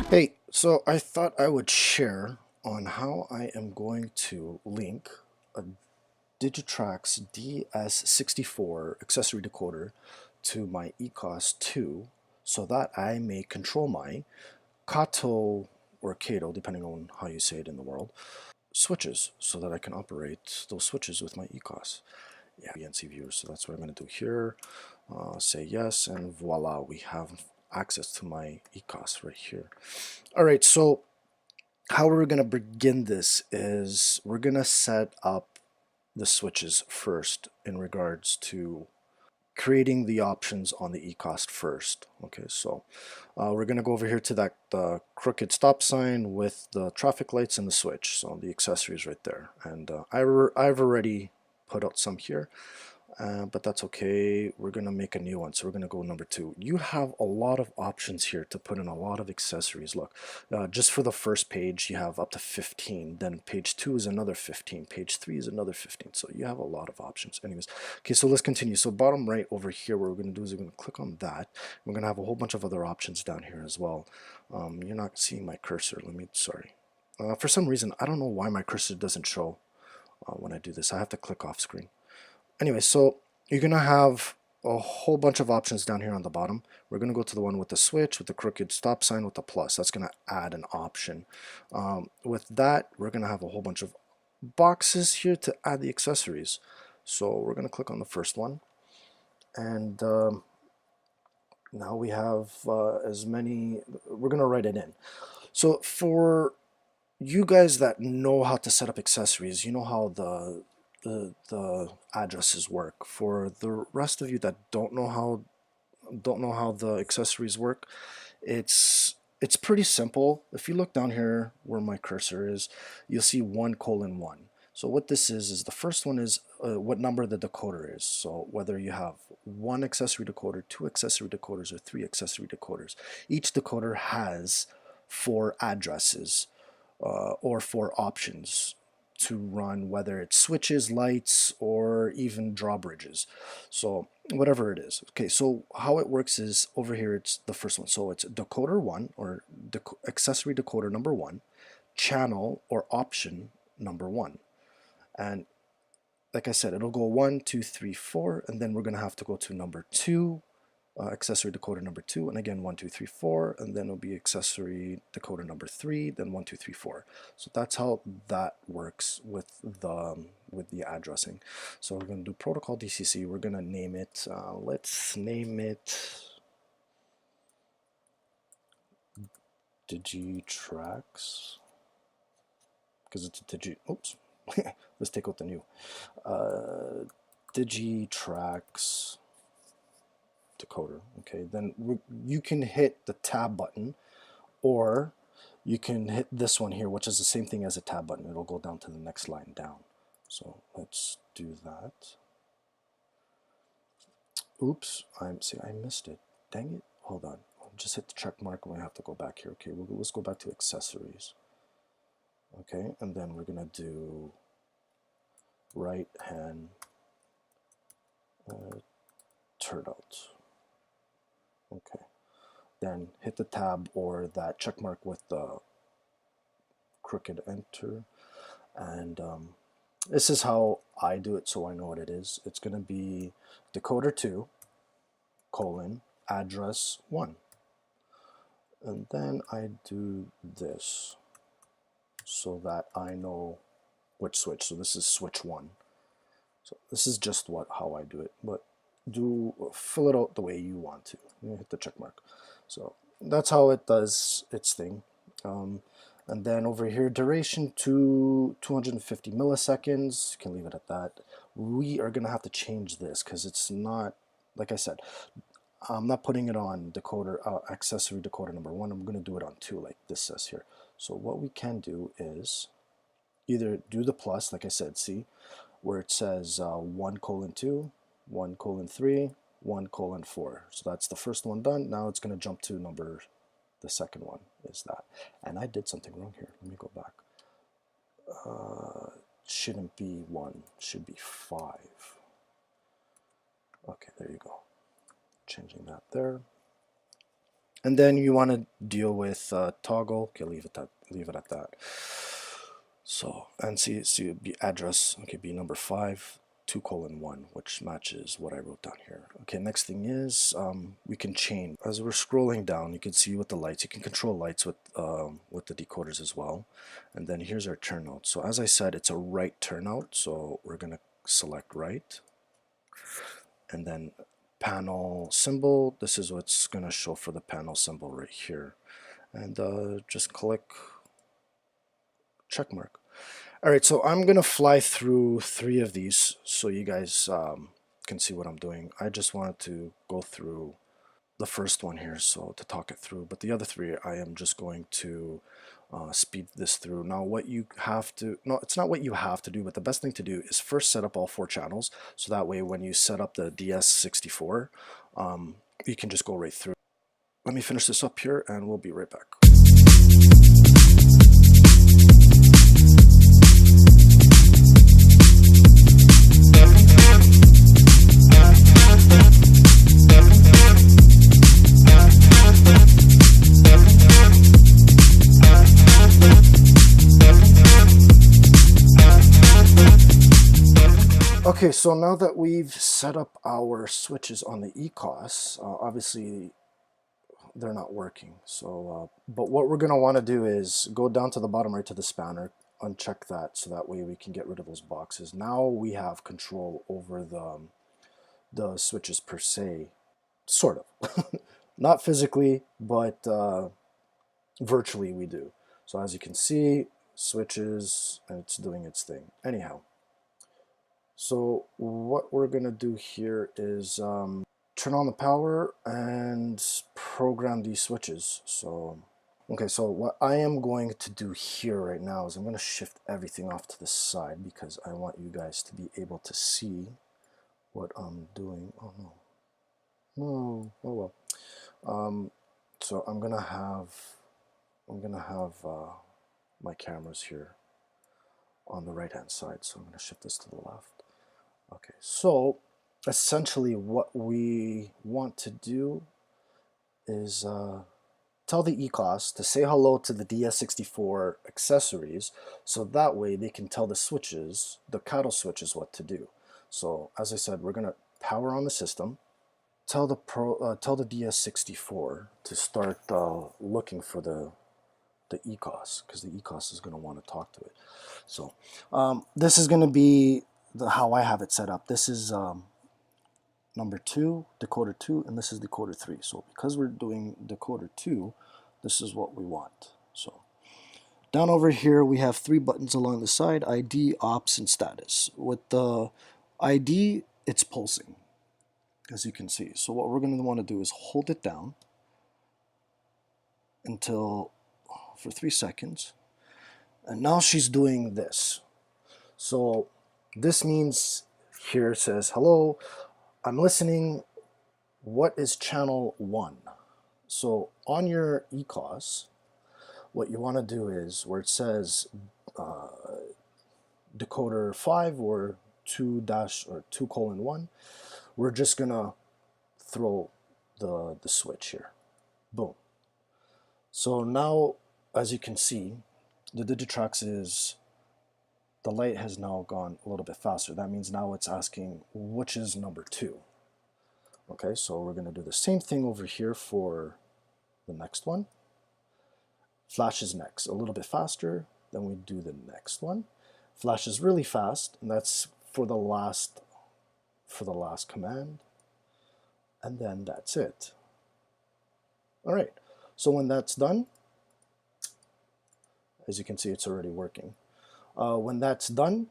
Hey, so I thought I would share on how I am going to link a DigiTrax DS64 accessory decoder to my ECoS2 so that I may control my Kato or Kato, depending on how you say it in the world, switches so that I can operate those switches with my ECoS. Yeah, BNC viewers, so that's what I'm going to do here. Say yes, and voila, we have access to my ECoS right here. All right, so how we're going to begin this is we're going to set up the switches first in regards to creating the options on the ECoS first. Okay, so we're going to go over here to that crooked stop sign with the traffic lights and the switch, so the accessories right there. And I've already put out some here. But that's okay. We're gonna make a new one, so we're gonna go number 2. You have a lot of options here to put in a lot of accessories. Look, just for the first page you have up to 15, then page 2 is another 15, page 3 is another 15, so you have a lot of options. Anyways, okay, so let's continue. So bottom right over here, what we're gonna do is we're gonna click on that. We're gonna have a whole bunch of other options down here as well. You're not seeing my cursor. Sorry. For some reason, I don't know why my cursor doesn't show when I do this. I have to click off screen. Anyway, so you're going to have a whole bunch of options down here on the bottom. We're going to go to the one with the switch, with the crooked stop sign, with the plus. That's going to add an option. With that, we're going to have a whole bunch of boxes here to add the accessories. So we're going to click on the first one. And now we have as many, we're going to write it in. So for you guys that know how to set up accessories, you know how the addresses work. For the rest of you that don't know how the accessories work, it's pretty simple. If you look down here where my cursor is, you'll see 1:1. So what this is the first one is what number the decoder is. So whether you have 1 accessory decoder, 2 accessory decoders, or 3 accessory decoders, each decoder has 4 addresses or 4 options to run, whether it's switches, lights, or even drawbridges. So whatever it is. Okay, so how it works is over here it's the first one. So it's decoder 1 or accessory decoder number 1, channel or option number 1. And like I said, it'll go 1, 2, 3, 4, and then we're going to have to go to number 2, accessory decoder number 2, and again 1, 2, 3, 4, and then it'll be accessory decoder number 3, then 1, 2, 3, 4. So that's how that works with the addressing. So we're going to do protocol DCC. We're going to name it. Let's name it DigiTrax, because it's a digi. Oops. Let's take out the new DigiTrax decoder. Okay, then you can hit the tab button, or you can hit this one here, which is the same thing as a tab button. It'll go down to the next line down. So let's do that. Oops, I missed it. Dang it. Hold on. I'll just hit the check mark and we have to go back here. Okay, let's go back to accessories. Okay, and then we're gonna do right hand turnout. Okay, then hit the tab or that check mark with the crooked enter, and this is how I do it, so I know what it is. It's going to be decoder 2 colon address 1, and then I do this so that I know which switch. So this is switch 1. So this is just how I do it, but fill it out the way you want to. You hit the check mark. So that's how it does its thing. And then over here, duration to 250 milliseconds. You can leave it at that. We are gonna have to change this because it's not, like I said, I'm not putting it on decoder accessory decoder number 1. I'm gonna do it on 2, like this says here. So what we can do is either do the plus, like I said, see, where it says 1:2, 1:3, 1:4. So that's the first one done. Now it's going to jump to the second one is that. And I did something wrong here. Let me go back. Shouldn't be 1, should be 5. Okay, there you go. Changing that there. And then you want to deal with toggle. Okay, leave it at that. So, and see it'd be address. Okay, be number 5, 2:1, which matches what I wrote down here. Okay, next thing is we can change as we're scrolling down. You can see with the lights, you can control lights with the decoders as well. And then here's our turnout. So as I said, it's a right turnout. So we're gonna select right, and then panel symbol. This is what's gonna show for the panel symbol right here, and just click check mark. All right, so I'm gonna fly through 3 of these so you guys can see what I'm doing. I just wanted to go through the first one here, so to talk it through, but the other 3 I am just going to speed this through. Now what you have to, no, it's not what you have to do, but the best thing to do is first set up all 4 channels, so that way when you set up the DS64, you can just go right through. Let me finish this up here and we'll be right back. Okay, so now that we've set up our switches on the ECoS, obviously they're not working. So, but what we're going to want to do is go down to the bottom right to the spanner, uncheck that, so that way we can get rid of those boxes. Now we have control over the switches per se, sort of. Not physically, but virtually we do. So as you can see, switches, and it's doing its thing. Anyhow. So what we're going to do here is turn on the power and program these switches. So, okay, so what I am going to do here right now is I'm going to shift everything off to the side because I want you guys to be able to see what I'm doing. Oh no. No, oh well. So I'm gonna have my cameras here on the right hand side, so I'm going to shift this to the left. Okay, so essentially what we want to do is tell the ECoS to say hello to the DS64 accessories, so that way they can tell the switches, the Kato switches, what to do. So as I said, we're going to power on the system, tell the DS64 to start looking for the ECoS, because the ECoS is going to want to talk to it. So this is going to be how I have it set up. This is number 2, decoder 2, and this is decoder 3. So because we're doing decoder 2, this is what we want. So down over here we have 3 buttons along the side: ID, ops, and status. With the ID, it's pulsing, as you can see. So what we're going to want to do is hold it down for 3 seconds, and now she's doing this. So this means here it says, hello, I'm listening, what is channel 1? So on your ECoS, what you want to do is where it says decoder 5 or 2:1, we're just gonna throw the switch here. Boom. So now, as you can see, the DigiTrax the light has now gone a little bit faster. That means now it's asking which is number 2. Okay, so we're going to do the same thing over here for the next one. Flash is next, a little bit faster. Then we do the next one. Flash is really fast, and that's for the last command. And then that's it. All right, so when that's done, as you can see, it's already working. When that's done,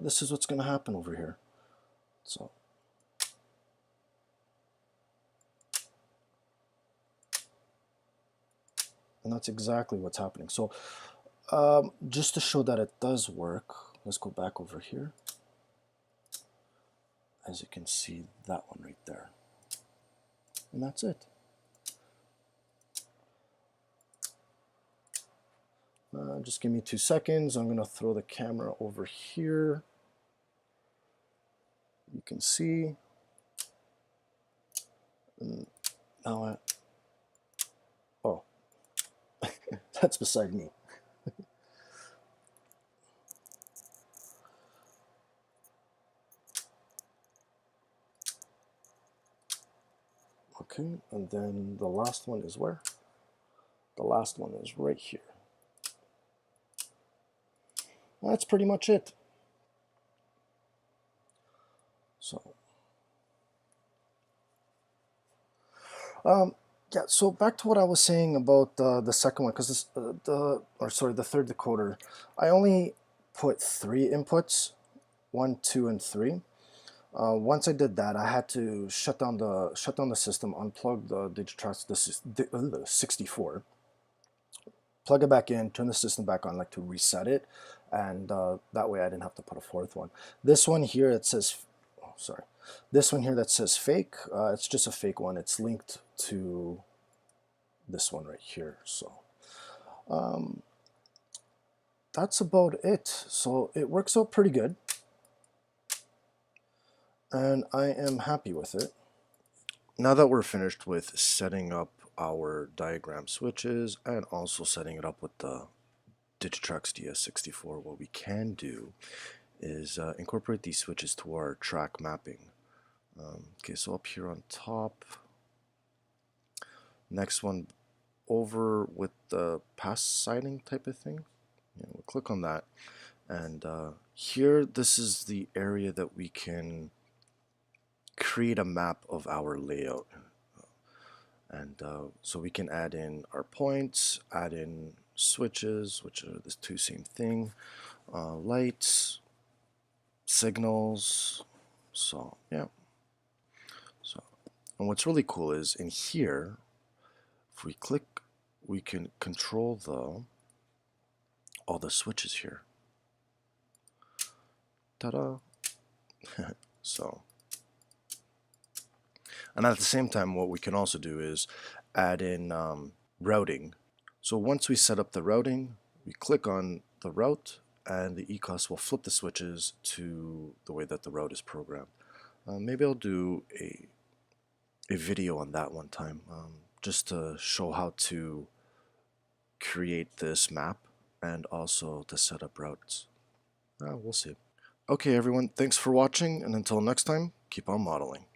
this is what's going to happen over here. So and that's exactly what's happening. So just to show that it does work, let's go back over here. As you can see, that one right there. And that's it. Just give me 2 seconds. I'm going to throw the camera over here. can see. Now oh, that's beside me. Okay, and then the last one is where? The last one is right here. That's pretty much it. So, yeah. So back to what I was saying about the second one, because the third decoder, I only put 3 inputs, 1, 2, and 3. Once I did that, I had to shut down the system, unplug the DigiTrax DS64, plug it back in, turn the system back on, like to reset it, and that way I didn't have to put a 4th one. This one here, it says, oh, sorry, this one here that says fake, it's just a fake one. It's linked to this one right here. So that's about it. So it works out pretty good, and I am happy with it. Now that we're finished with setting up our diagram switches and also setting it up with the DigiTrax DS64, what we can do is incorporate these switches to our track mapping. Okay, so up here on top, next one over with the pass siding type of thing. Yeah, we'll click on that, and here, this is the area that we can create a map of our layout. And so we can add in our points, add in switches, which are the 2 same thing, lights, signals. So yeah. So, and what's really cool is in here, if we click, we can control all the switches here. Ta-da! So. And at the same time, what we can also do is add in routing. So once we set up the routing, we click on the route, and the ECoS will flip the switches to the way that the route is programmed. Maybe I'll do a video on that one time, just to show how to create this map and also to set up routes. We'll see. Okay, everyone, thanks for watching, and until next time, keep on modeling.